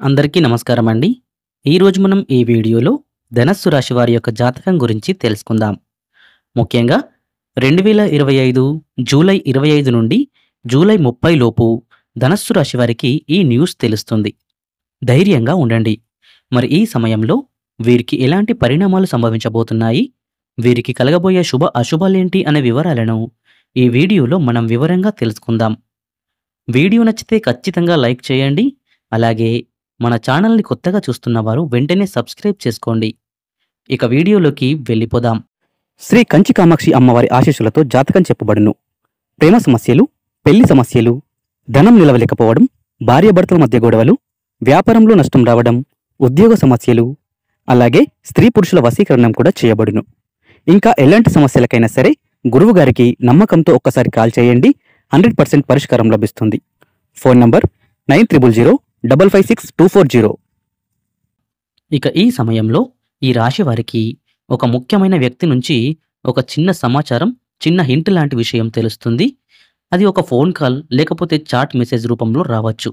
అందరికీ నమస్కారం అండి. ఈరోజు మనం ఈ వీడియోలో ధనస్సు రాశి వారి యొక్క జాతకం గురించి తెలుసుకుందాం. ముఖ్యంగా 2025 జూలై 25 నుండి జూలై 30 లోపు ధనస్సు రాశి వారికి ఈ న్యూస్ తెలుస్తుంది. ధైర్యంగా ఉండండి. మరి ఈ సమయంలో వీరికి ఎలాంటి పరిణామాలు సంభవించబోతున్నాయి, వీరికి కలగబోయే శుభ అశుభాలేంటి అనే వివరాలను ఈ వీడియోలో మనం వివరంగా తెలుసుకుందాం. వీడియో నచ్చితే ఖచ్చితంగా లైక్ చేయండి. అలాగే మన ఛానల్‌ని కొత్తగా చూస్తున్నవారు వెంటనే సబ్స్క్రైబ్ చేసుకోండి. ఇక వీడియోలోకి వెళ్ళిపోదాం. శ్రీ కంచి కామాక్షి అమ్మవారి ఆశీస్సులతో జాతకం చెప్పబడును. ప్రేమ సమస్యలు, పెళ్లి సమస్యలు, ధనం నిలవలేకపోవడం, భార్యాభర్తల మధ్య గొడవలు, వ్యాపారంలో నష్టం రావడం, ఉద్యోగ సమస్యలు, అలాగే స్త్రీ పురుషుల వశీకరణం కూడా చేయబడును. ఇంకా ఎలాంటి సమస్యలకైనా సరే గురువు గారికి నమ్మకంతో ఒక్కసారి కాల్ చేయండి. 100% పరిష్కారం లభిస్తుంది. Phone number 9300556240. ఇక ఈ సమయంలో ఈ రాశి వారికి ఒక ముఖ్యమైన వ్యక్తి నుంచి ఒక చిన్న సమాచారం, చిన్న హింట్ లాంటి విషయం తెలుస్తుంది. అది ఒక ఫోన్ కాల్ లేకపోతే చాట్ మెసేజ్ రూపంలో రావచ్చు.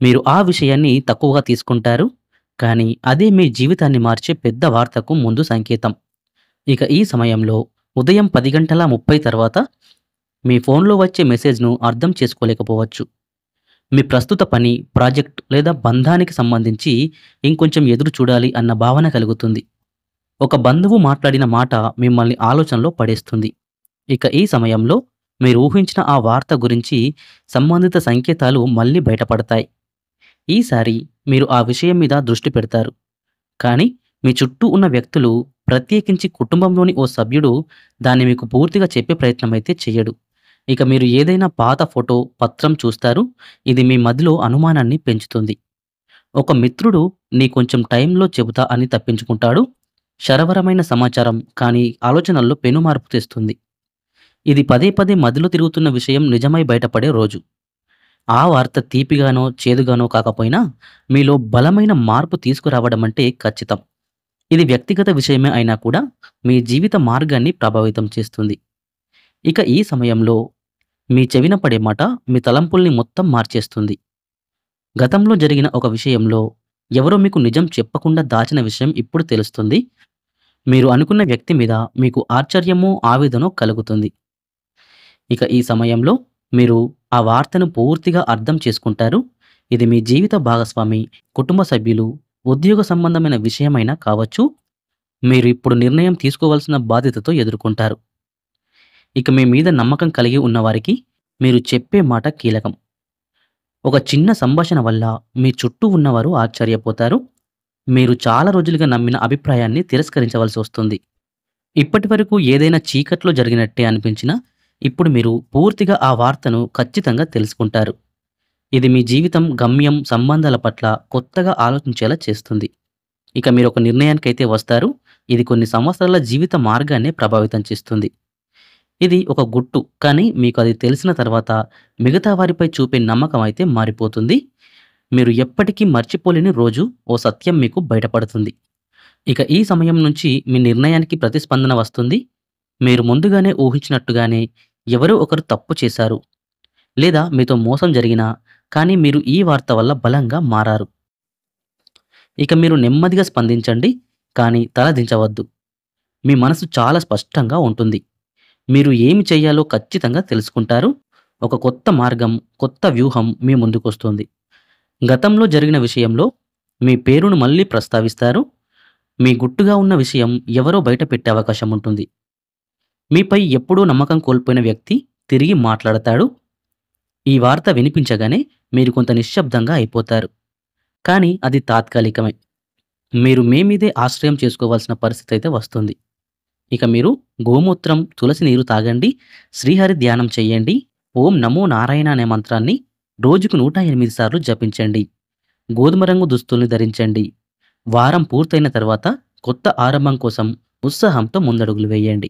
మీరు ఆ విషయాన్ని తక్కువగా తీసుకుంటారు, కానీ అదే మీ జీవితాన్ని మార్చే పెద్ద వార్తకు ముందు సంకేతం. ఇక ఈ సమయంలో ఉదయం 10:30 తర్వాత మీ ఫోన్లో వచ్చే మెసేజ్ను అర్థం చేసుకోలేకపోవచ్చు. మీ ప్రస్తుత పని, ప్రాజెక్ట్ లేదా బంధానికి సంబంధించి ఇంకొంచెం ఎదురు చూడాలి అన్న భావన కలుగుతుంది. ఒక బంధువు మాట్లాడిన మాట మిమ్మల్ని ఆలోచనలో పడేస్తుంది. ఇక ఈ సమయంలో మీరు ఊహించిన ఆ వార్త గురించి సంబంధిత సంకేతాలు మళ్ళీ బయటపడతాయి. ఈసారి మీరు ఆ విషయం మీద దృష్టి పెడతారు. కానీ మీ చుట్టూ ఉన్న వ్యక్తులు, ప్రత్యేకించి కుటుంబంలోని ఓ సభ్యుడు దాన్ని మీకు పూర్తిగా చెప్పే ప్రయత్నమైతే చెయ్యడు. ఇక మీరు ఏదైనా పాత ఫోటో, పత్రం చూస్తారు. ఇది మీ మదిలో అనుమానాన్ని పెంచుతుంది. ఒక మిత్రుడు నీ కొంచెం టైంలో చెబుతా అని తప్పించుకుంటాడు. శరవరమైన సమాచారం కానీ ఆలోచనల్లో పెనుమార్పు తెస్తుంది. ఇది పదే పదే మదిలో తిరుగుతున్న విషయం నిజమై బయటపడే రోజు. ఆ వార్త తీపిగానో చేదుగానో కాకపోయినా మీలో బలమైన మార్పు తీసుకురావడం అంటే ఖచ్చితం. ఇది వ్యక్తిగత విషయమే అయినా కూడా మీ జీవిత మార్గాన్ని ప్రభావితం చేస్తుంది. ఇక ఈ సమయంలో మీ చెవిన పడే మాట మీ తలంపుల్ని మొత్తం మార్చేస్తుంది. గతంలో జరిగిన ఒక విషయంలో ఎవరో మీకు నిజం చెప్పకుండా దాచిన విషయం ఇప్పుడు తెలుస్తుంది. మీరు అనుకున్న వ్యక్తి మీద మీకు ఆశ్చర్యమో, ఆవేదనో కలుగుతుంది. ఇక ఈ సమయంలో మీరు ఆ వార్తను పూర్తిగా అర్థం చేసుకుంటారు. ఇది మీ జీవిత భాగస్వామి, కుటుంబ సభ్యులు, ఉద్యోగ సంబంధమైన విషయమైనా కావచ్చు. మీరు ఇప్పుడు నిర్ణయం తీసుకోవాల్సిన బాధ్యతతో ఎదుర్కొంటారు. ఇక మీ మీద నమ్మకం కలిగి ఉన్నవారికి మీరు చెప్పే మాట కీలకం. ఒక చిన్న సంభాషణ వల్ల మీ చుట్టూ ఉన్నవారు ఆశ్చర్యపోతారు. మీరు చాలా రోజులుగా నమ్మిన అభిప్రాయాన్ని తిరస్కరించవలసి వస్తుంది. ఇప్పటి వరకు ఏదైనా చీకట్లో జరిగినట్టే అనిపించినా ఇప్పుడు మీరు పూర్తిగా ఆ వార్తను ఖచ్చితంగా తెలుసుకుంటారు. ఇది మీ జీవితం, గమ్యం, సంబంధాల పట్ల కొత్తగా ఆలోచించేలా చేస్తుంది. ఇక మీరు ఒక నిర్ణయానికైతే వస్తారు. ఇది కొన్ని సంవత్సరాల జీవిత మార్గాన్నే ప్రభావితం చేస్తుంది. ఇది ఒక గుట్టు, కానీ మీకు అది తెలిసిన తర్వాత మిగతా వారిపై చూపే నమ్మకం అయితే మారిపోతుంది. మీరు ఎప్పటికీ మర్చిపోలేని రోజు ఓ సత్యం మీకు బయటపడుతుంది. ఇక ఈ సమయం నుంచి మీ నిర్ణయానికి ప్రతిస్పందన వస్తుంది. మీరు ముందుగానే ఊహించినట్టుగానే ఎవరో ఒకరు తప్పు చేశారు, లేదా మీతో మోసం జరిగినా కానీ మీరు ఈ వార్త వల్ల బలంగా మారారు. ఇక మీరు నెమ్మదిగా స్పందించండి, కానీ తలదించవద్దు. మీ మనసు చాలా స్పష్టంగా ఉంటుంది. మీరు ఏమి చెయ్యాలో ఖచ్చితంగా తెలుసుకుంటారు. ఒక కొత్త మార్గం, కొత్త వ్యూహం మీ ముందుకొస్తుంది. గతంలో జరిగిన విషయంలో మీ పేరును మళ్ళీ ప్రస్తావిస్తారు. మీ గుట్టుగా ఉన్న విషయం ఎవరో బయట పెట్టే అవకాశం ఉంటుంది. మీపై ఎప్పుడూ నమ్మకం కోల్పోయిన వ్యక్తి తిరిగి మాట్లాడతాడు. ఈ వార్త వినిపించగానే మీరు కొంత నిశ్శబ్దంగా అయిపోతారు. కానీ అది తాత్కాలికమే. మీరు మీ మీదే ఆశ్రయం చేసుకోవాల్సిన పరిస్థితి అయితే వస్తుంది. ఇక మీరు గోమూత్రం, తులసి నీరు తాగండి. శ్రీహరి ధ్యానం చెయ్యండి. ఓం నమో నారాయణ అనే మంత్రాన్ని రోజుకు 108 సార్లు జపించండి. గోధుమ రంగు దుస్తుల్ని ధరించండి. వారం పూర్తయిన తర్వాత కొత్త ఆరంభం కోసం ఉత్సాహంతో ముందడుగులు వేయండి.